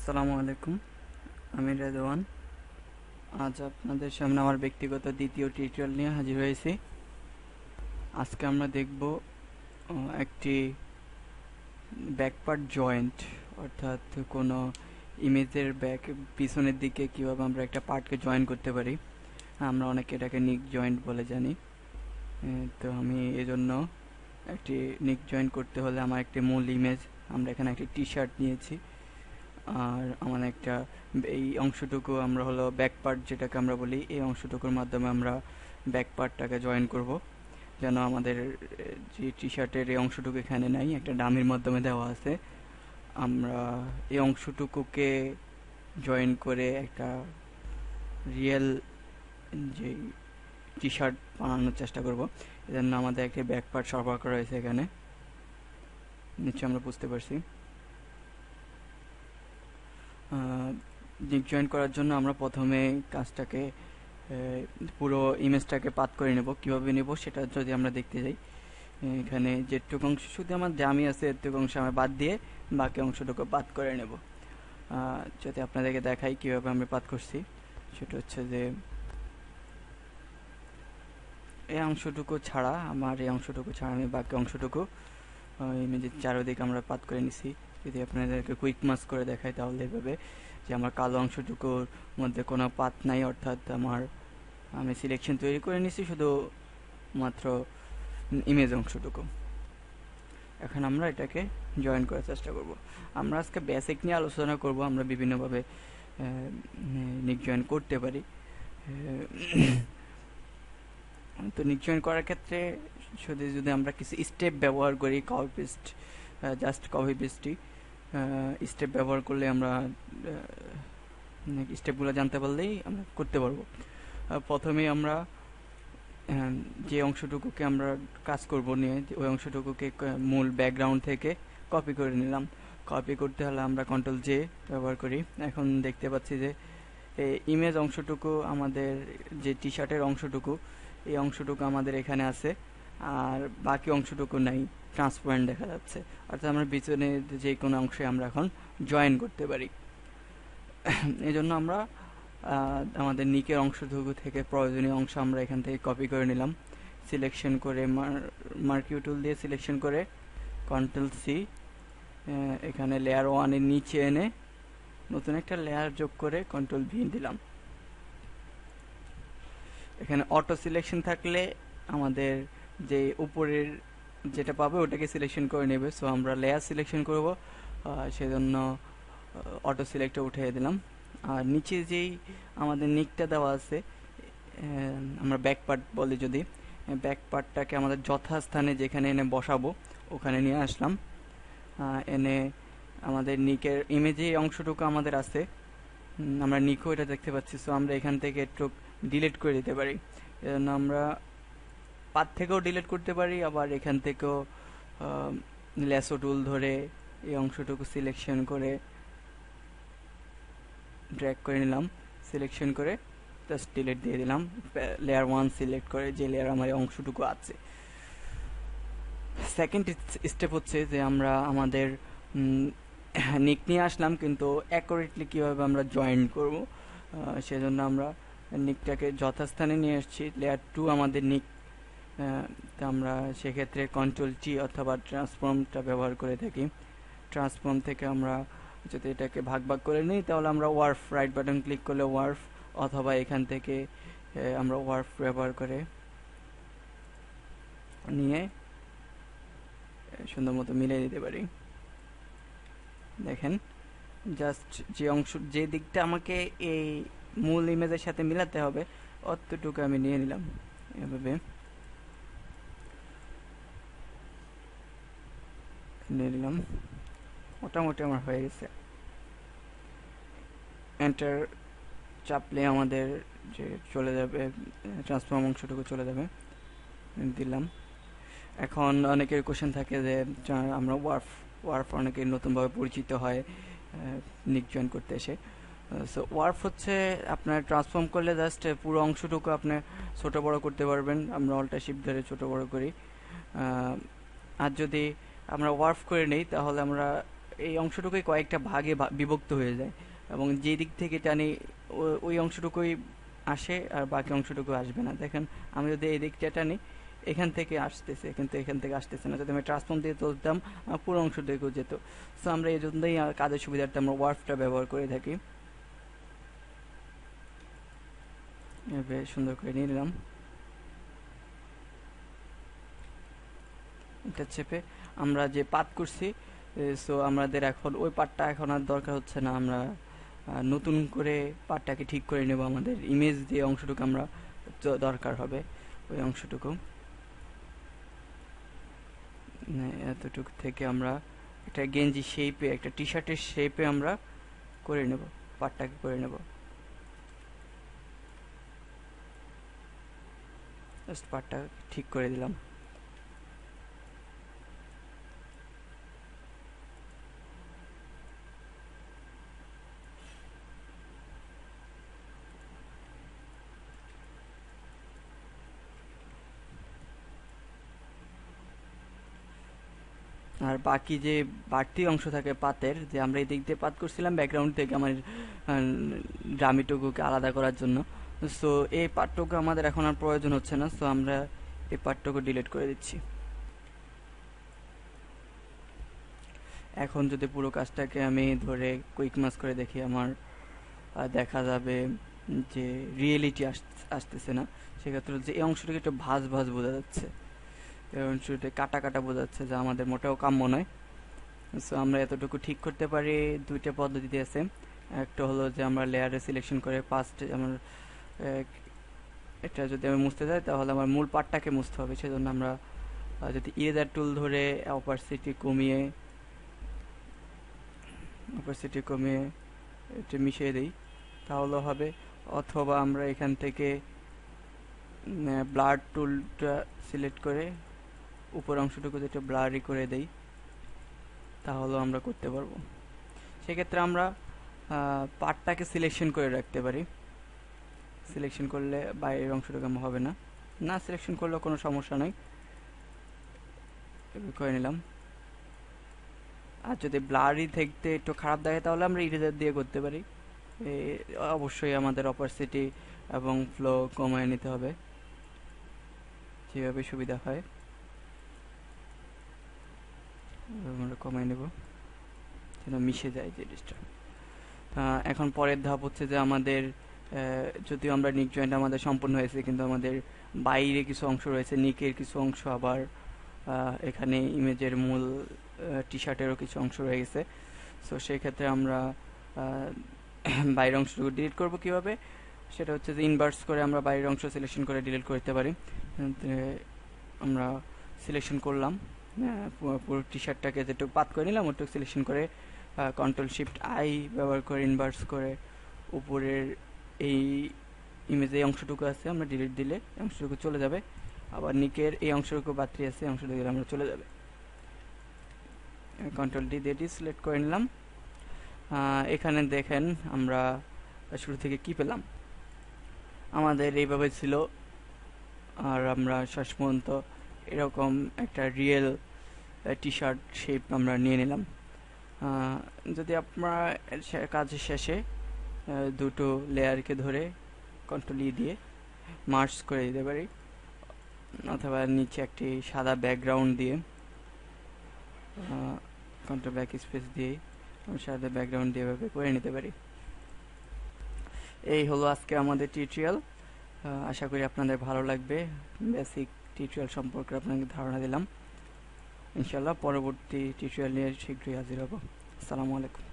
আসসালামু আলাইকুম, আমি রেদওয়ান। আজ আপনাদের সামনে আমার ব্যক্তিগত দ্বিতীয় টিউটোরিয়াল নিয়ে হাজির হয়েছি। আজকে আমরা দেখব একটি ব্যাকপার্ট জয়েন্ট, অর্থাৎ কোনো ইমেজের পিছনের দিকে কিভাবে আমরা একটা পার্টকে জয়েন করতে পারি। আমরা অনেকে এটাকে নিক জয়েন্ট বলে জানি। তো আমি এজন্য একটি নিক জয়েন্ট করতে হলে আমার একটি মূল ইমেজ, আমরা এখানে একটি টি শার্ট নিয়েছি, আর আমার একটা এই অংশটুকু আমরা হলো ব্যাক পার্ট যেটাকে আমরা বলি, এই অংশটুকুর মাধ্যমে আমরা ব্যাক পার্টটাকে জয়েন করব, যেন আমাদের যে টি শার্টের এই অংশটুকু এখানে নাই, একটা ডামির মাধ্যমে দেওয়া আছে। আমরা এই অংশটুকুকে জয়েন করে একটা রিয়েল যে টি শার্ট বানানোর চেষ্টা করব। এজন্য আমাদের একটি ব্যাক পার্ট সরবরাহ করা হয়েছে এখানে, নিশ্চয়ই আমরা বুঝতে পারছি। লিঙ্ক জয়েন করার জন্য আমরা প্রথমে কাজটাকে পুরো ইমেজটাকে পাত করে নেব। কিভাবে নেব সেটা যদি আমরা দেখতে যাই, এখানে যেটুকু অংশ শুধু আমার দামি আছে এটুকু অংশ আমরা বাদ দিয়ে বাকি অংশটুকু পাত করে নেব। যদি আপনাদেরকে দেখাই কিভাবে আমি পাত করছি, সেটা হচ্ছে যে এই অংশটুকু ছাড়া আমি বাকি অংশটুকু ইমেজের চারোদিকে আমরা পাত করে নিছি। যদি আপনাদেরকে কুইক মাস্ক করে দেখাই তাহলে এভাবে যে আমার কালো অংশটুকুর মধ্যে কোনো পাত নাই, অর্থাৎ আমি সিলেকশন তৈরি করে নিছি শুধু মাত্র ইমেজ অংশটুকু। এখন আমরা এটাকে জয়েন করার চেষ্টা করব। আমরা আজকে বেসিক নিয়ে আলোচনা করব, আমরা বিভিন্নভাবে নিক জয়েন করতে পারি। তো নিক জয়েন করার ক্ষেত্রে যদি আমরা কিছু স্টেপ ব্যবহার করি, কপি পেস্টই স্টেপ ব্যবহার করলে আমরা স্টেপগুলো জানতে পারলেই আমরা করতে পারবো। প্রথমে আমরা যে অংশটুকুকে আমরা কাজ করব নিয়ে, ওই অংশটুকুকে মূল ব্যাকগ্রাউন্ড থেকে কপি করে নিলাম। কপি করতে হলে আমরা কন্ট্রোল জে ব্যবহার করি। এখন দেখতে পাচ্ছি যে ইমেজ অংশটুকু, আমাদের যে টি শার্টের অংশটুকু, এই অংশটুকু আমাদের এখানে আছে, আর বাকি অংশটুকু নাই, ট্রান্সপারেন্ট দেখা যাচ্ছে। অর্থাৎ আমরা পিছনে যে কোনো অংশে আমরা এখন জয়েন করতে পারি। এই জন্য আমরা আমাদের নিকের অংশটুকু থেকে প্রয়োজনীয় অংশ আমরা এখান থেকে কপি করে নিলাম। সিলেকশন করে মার্কিউ টুল দিয়ে সিলেকশন করে কন্ট্রোল সি, এখানে লেয়ার 1 এর নিচে এনে নতুন একটা লেয়ার যোগ করে কন্ট্রোল ভি দিলাম। এখানে অটো সিলেকশন থাকলে আমাদের যে উপরের যেটা পাবে ওটাকে সিলেকশন করে নেবে। সো আমরা লেয়ার সিলেকশন করব, সেজন্য অটো সিলেক্টে উঠিয়ে দিলাম। আর নিচে যেই আমাদের নিকটা দেওয়া আছে, আমরা ব্যাক পার্ট বলি, যদি ব্যাক পার্টটাকে আমাদের যথাস্থানে যেখানে এনে বসাবো ওখানে নিয়ে আসলাম। এনে আমাদের নিকের ইমেজে অংশটুকু আমাদের আছে, আমরা নিকও এটা দেখতে পাচ্ছি। সো আমরা এখান থেকে একটু ডিলিট করে দিতে পারি। এজন্য আমরা পাত থেকেও ডিলিট করতে পারি, আবার এখান থেকেও ল্যাসো টুল ধরে এই অংশটুকু সিলেকশন করে ড্র্যাগ করে নিলাম, সিলেকশন করে জাস্ট ডিলিট দিয়ে দিলাম। লেয়ার 1 সিলেক্ট করে যে লেয়ার আমার অংশটুকু আছে। সেকেন্ড স্টেপ হচ্ছে যে আমরা আমাদের নিক নিয়ে আসলাম, কিন্তু অ্যাকুরেটলি কীভাবে আমরা জয়েন করব, সেজন্য আমরা নিকটাকে যথাস্থানে নিয়ে আসছি। লেয়ার 2 আমাদের নিক, তো আমরা সেক্ষেত্রে কন্ট্রোল টি অথবা ট্রান্সফর্মটা ব্যবহার করে থাকি। ট্রান্সফর্ম থেকে আমরা যদি এটাকে ভাগ ভাগ করে নিই তাহলে আমরা ওয়ার্ফ, রাইট বাটন ক্লিক করলে ওয়ার্ফ, অথবা এখান থেকে আমরা ওয়ার্ফ ব্যবহার করে নিয়ে সুন্দর মতো মিলিয়ে দিতে পারি। দেখেন, জাস্ট যে দিকটা আমাকে এই মূল ইমেজের সাথে মিলাতে হবে অতটুকু আমি নিয়ে নিলাম। এভাবে নিয়ে নিলাম, মোটামুটি আমার হয়ে গেছে। এন্টার চাপলে আমাদের যে চলে যাবে, ট্রান্সফর্ম অংশটুকু চলে যাবে, দিলাম। এখন অনেকের কোশ্চেন থাকে যে আমরা ওয়ার্ফ অনেকে নতুনভাবে পরিচিত হয় নিক জয়েন করতে এসে। সো ওয়ার্ফ হচ্ছে আপনার ট্রান্সফর্ম করলে জাস্ট পুরো অংশটুকু আপনি ছোট বড় করতে পারবেন। আমরা অল্টা শিফট ধরে ছোট বড় করি। আর যদি আমরা ওয়ার্ফ করে নিই তাহলে আমরা এই অংশটুকুই কয়েকটা ভাগে বিভক্ত হয়ে যায়, এবং যে দিক থেকে টানি ওই অংশটুকুই আসে আর বাকি অংশটুকু আসবে না। দেখেন আমি যদি এই দিকটা টানি এখান থেকে আসতেছে, কিন্তু এখান থেকে আসতেছে না। যদি আমি ট্রান্সফর্ম দিয়ে তুলতাম পুরো অংশটুকু যেত। সো আমরা এই জন্যই কাজের সুবিধার্থে আমরা ওয়ার্ফটা ব্যবহার করে থাকি। এভাবে সুন্দর করে নিয়ে নিলাম, এটা চেপে আমরা যে পাত করছি। সো আমাদের এখন ওই পার্টটা এখন আর দরকার হচ্ছে না, আমরা নতুন করে পার্টটাকে ঠিক করে নেব। আমাদের ইমেজ দিয়ে অংশটুকু আমরা দরকার হবে, ওই অংশটুকু এতটুকু থেকে আমরা একটা গেঞ্জি শেপে, একটা টি শার্টের শেপে আমরা করে নেব, পার্টটাকে করে নেব। জাস্ট পার্টটা ঠিক করে দিলাম। আর বাকি যে বাড়তি অংশ থাকে পাতের, যে আমরা এই দিক দিয়ে পাত করছিলাম ব্যাকগ্রাউন্ড থেকে আমার ডামিটুকুকে আলাদা করার জন্য, সো এই পার্টটুকু আমাদের এখন আর প্রয়োজন হচ্ছে না। সো আমরা এই পার্টটুকু ডিলিট করে দিচ্ছি। এখন যদি পুরো কাজটাকে আমি ধরে কুইক মাস করে দেখি, আমার দেখা যাবে যে রিয়েলিটি আসতেছে না। সেক্ষেত্রে যে এই অংশটাকে একটু ভাঁজ ভাঁজ বোঝা যাচ্ছে, এই অংশটা কাটা কাটা বোঝা যাচ্ছে, যা আমাদের মোটেও কাম্য নয়। সো আমরা এতটুকু ঠিক করতে পারি দুইটা পদ্ধতিতে আছে। একটা হলো যে আমরা লেয়ারে সিলেকশন করে ফার্স্ট আমার এটা যদি আমি মুছতে যাই তাহলে আমার মূল পার্টটাকে মুছতে হবে। সেজন্য আমরা যদি ইরেজার টুল ধরে অপারসিটি কমিয়ে এটা মিশিয়ে দিই তাহলে হবে, অথবা আমরা এখান থেকে ব্লার টুলটা সিলেক্ট করে উপর অংশটুকু যেটা ব্লারি করে দেই তাহলেও আমরা করতে পারবো। সেক্ষেত্রে আমরা পার্টটাকে সিলেকশন করে রাখতে পারি। সিলেকশন করলে বাইরের অংশটুকু হবে না, না সিলেকশন করলেও কোনো সমস্যা নয়, করে নিলাম। আর যদি ব্লারি দেখতে একটু খারাপ দেখে তাহলে আমরা ইরেজার দিয়ে করতে পারি। অবশ্যই আমাদের অপারসিটি এবং ফ্লো কমায় নিতে হবে, যেভাবে সুবিধা হয় আমরা কমায় নেব যেন মিশে যায় জিনিসটা। এখন পরের ধাপ হচ্ছে যে আমাদের যদিও আমরা নিক জয়েন্ট আমাদের সম্পূর্ণ হয়েছে, কিন্তু আমাদের বাইরে কিছু অংশ রয়েছে, নিকের কিছু অংশ, আবার এখানে ইমেজের মূল টি শার্টেরও কিছু অংশ রয়ে গেছে। সো সেই ক্ষেত্রে আমরা বাইরের অংশটুকু ডিলিট করব কিভাবে, সেটা হচ্ছে যে ইনভার্স করে আমরা বাইরের অংশ সিলেকশন করে ডিলিট করতে পারি। আমরা সিলেকশন করলাম পুরো টি শার্টটাকে যেটুকু পাত করে নিলাম ওটুকু সিলেকশন করে কন্ট্রোল শিফট আই ব্যবহার করে ইনভার্স করে উপরের এই ইমেজে এই অংশটুকু আছে আমরা ডিলিট দিলে অংশটুকু চলে যাবে। আবার নিকের এই অংশটুকু বাকি আছে, অংশটুকু দিলে আমরা চলে যাবে। কন্ট্রোল ডি দিয়ে সিলেক্ট করে নিলাম। এখানে দেখেন আমরা শুরু থেকে কি পেলাম, আমাদের এইভাবে ছিল, আর আমরা শেষ পর্যন্ত এরকম একটা রিয়েল টি শার্ট শেপ আমরা নিয়ে নিলাম। যদি আপনারা কাজের শেষে দুটো লেয়ারকে ধরে কন্ট্রোল ই দিয়ে মার্জ করে দিতে পারি, অথবা নিচে একটি সাদা ব্যাকগ্রাউন্ড দিয়ে কন্ট্রোল ব্যাক স্পেস দিয়ে সাদা ব্যাকগ্রাউন্ড দিয়ে এভাবে করে নিতে পারি। এই হলো আজকে আমাদের টিউটোরিয়াল। আশা করি আপনাদের ভালো লাগবে। বেসিক টিউটোরিয়াল সম্পর্কে আপনাকে ধারণা দিলাম। ইনশাআল্লাহ পরবর্তী টিউটোরিয়াল নিয়ে শীঘ্রই হাজির হব। আসসালামু আলাইকুম।